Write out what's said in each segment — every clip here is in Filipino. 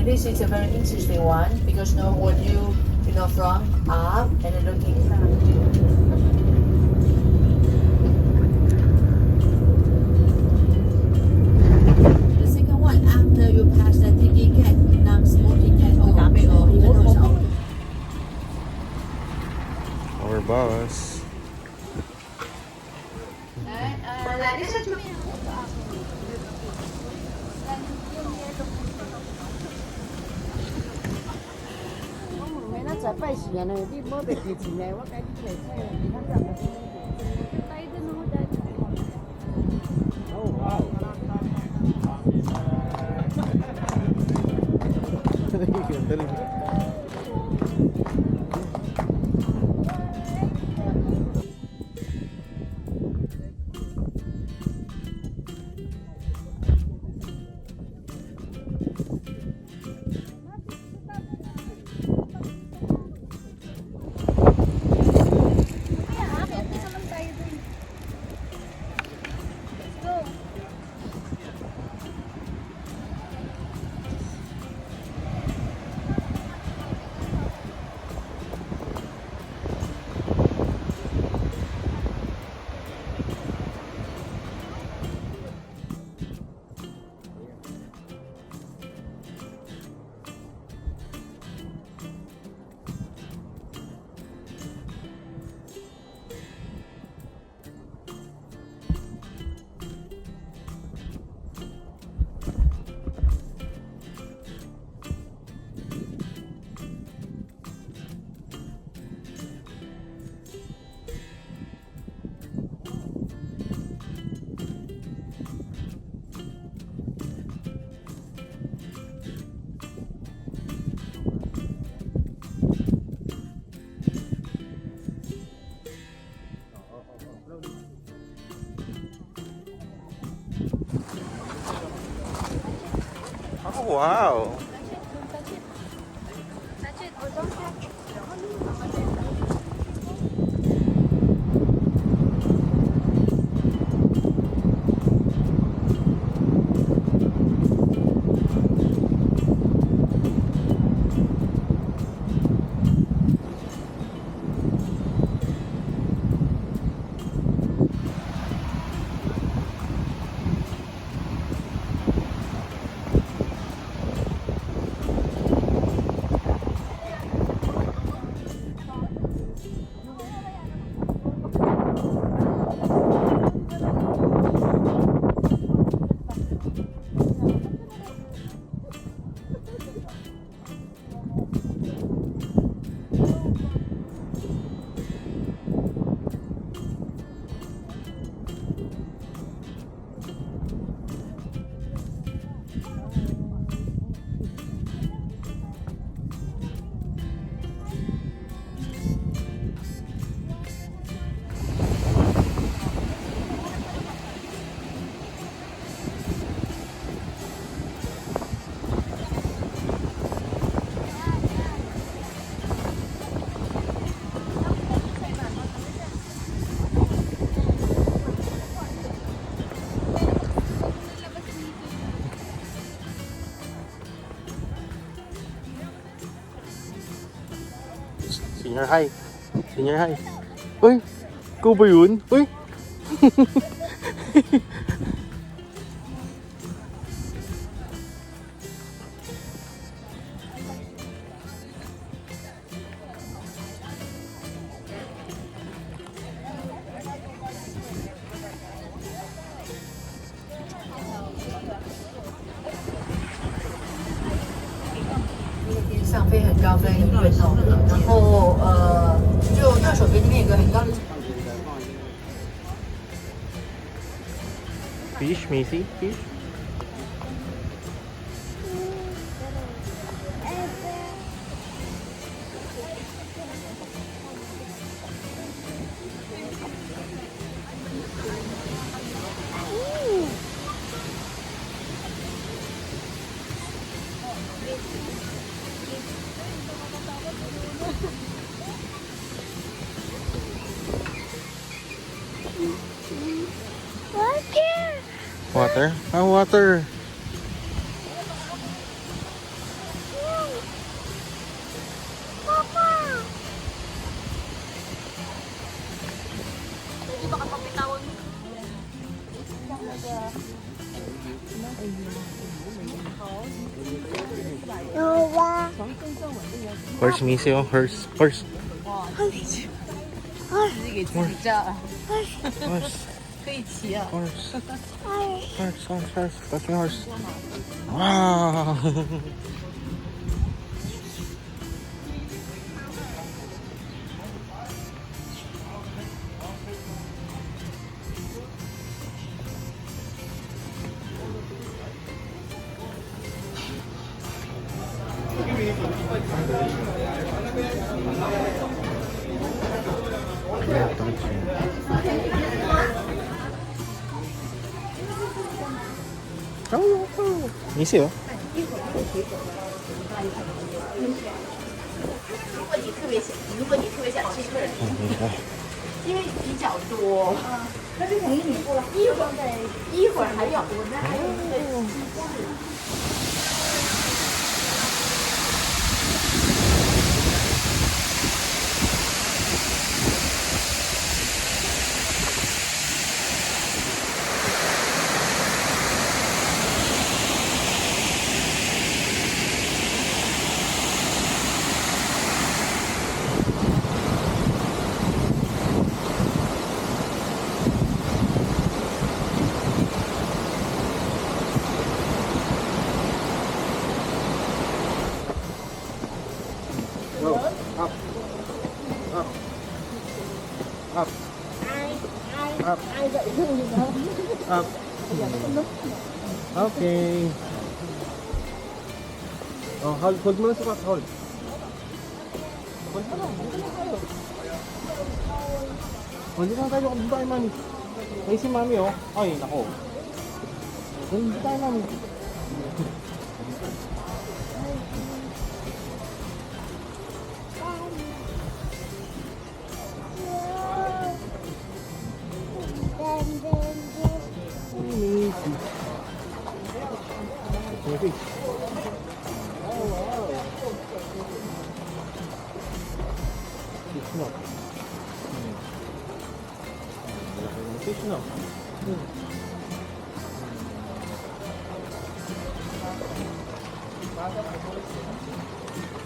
And this is a very interesting one because when you from up and then looking down. The second one, after you pass the ticket gate, non-smoking gate or even though it's open. Our bus. Oh wow. Oh wow. Senior high. Senior high. Uy! Ikaw ba yun? Uy! Fish, Macy? Fish? Water? Ah, water. Horse Missy, oh. Horse. Horse. 自己给自己照， Horse. 可以骑啊。 Horse. Horse. Horse. Horse. That's my horse. Wow. Missy, oh. 如果你特别想吃一会儿，因为比较多，那就等于你过了，一会儿还有，我那还有那个鸡翅。Go. Up. Up. Up. Up. Up. Okay. Oh, hold mo na sukat. Hold. Hold mo na. Hindi na tayo. Hindi tayo, mami. Ay, si mami, oh. Ay, nako. Hindi tayo, mami. Maybe. Oh, wow. Fish no. Fish no.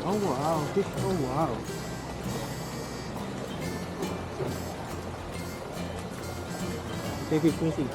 Oh, wow. Fish. Oh, wow. Okay, fish, Missy.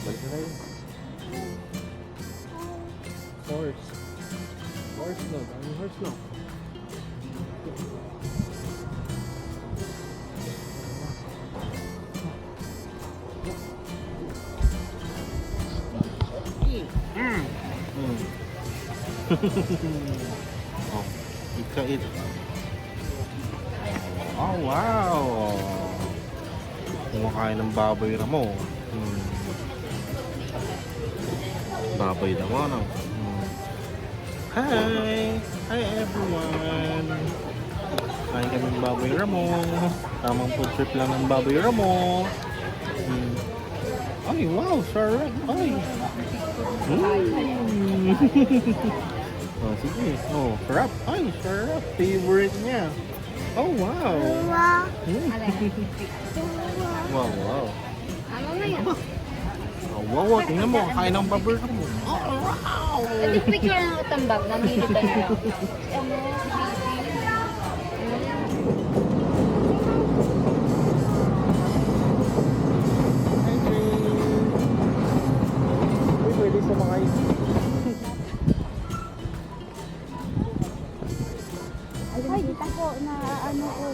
Balik na tayo. Horse. Horse no. Daming horse no. Oh, eat. Oh, wow. Kumakain ng baboy na mo. Baboy na mo, no? Hi! Hi, everyone! Kain kami ng baboy ramo. Tamang food trip lang ng baboy ramo. Ay, wow! Sarap! Ay! Oh, sige. Oh, sarap! Ay, sarap! Favorite niya! Oh, wow! Wow, wow! Ano na yan? Oh, wow, tingnan mo, kain ng baboy ramo. Oh, wow! Ito picture ng tambak, namili tayo lang. Ano? Hi, Train. Uy, pwede sumakay. Ay, dito po na ano ko,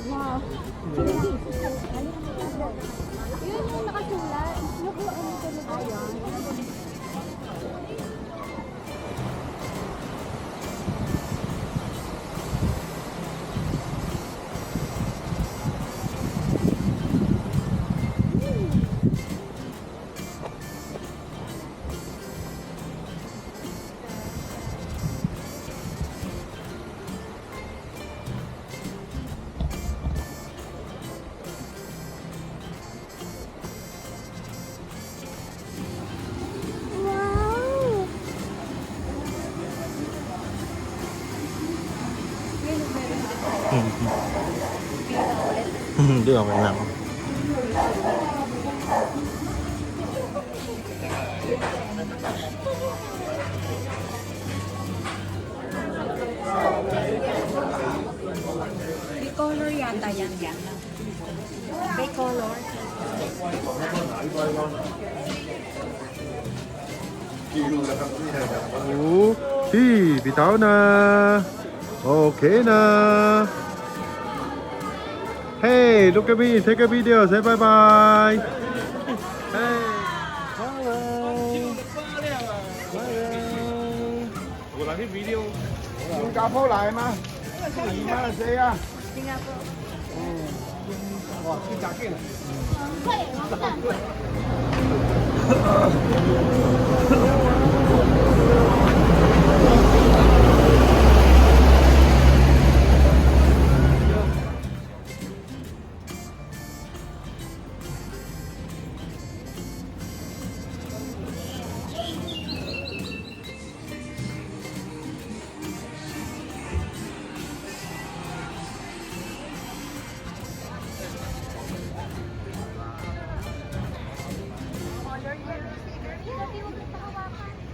yun yung nakasulat. Look, ano ko na tayo. Hindi, okay lang. Bicolor yata yan. Bicolor. bitaw na. Okay na. Hey, look at me. Take a video. Say bye-bye. Hey. Yung Kapo lại mà. Gì mà xe à? Wow, cái chả kia này. Color yellow. Hindi, huwag yung pakawakan.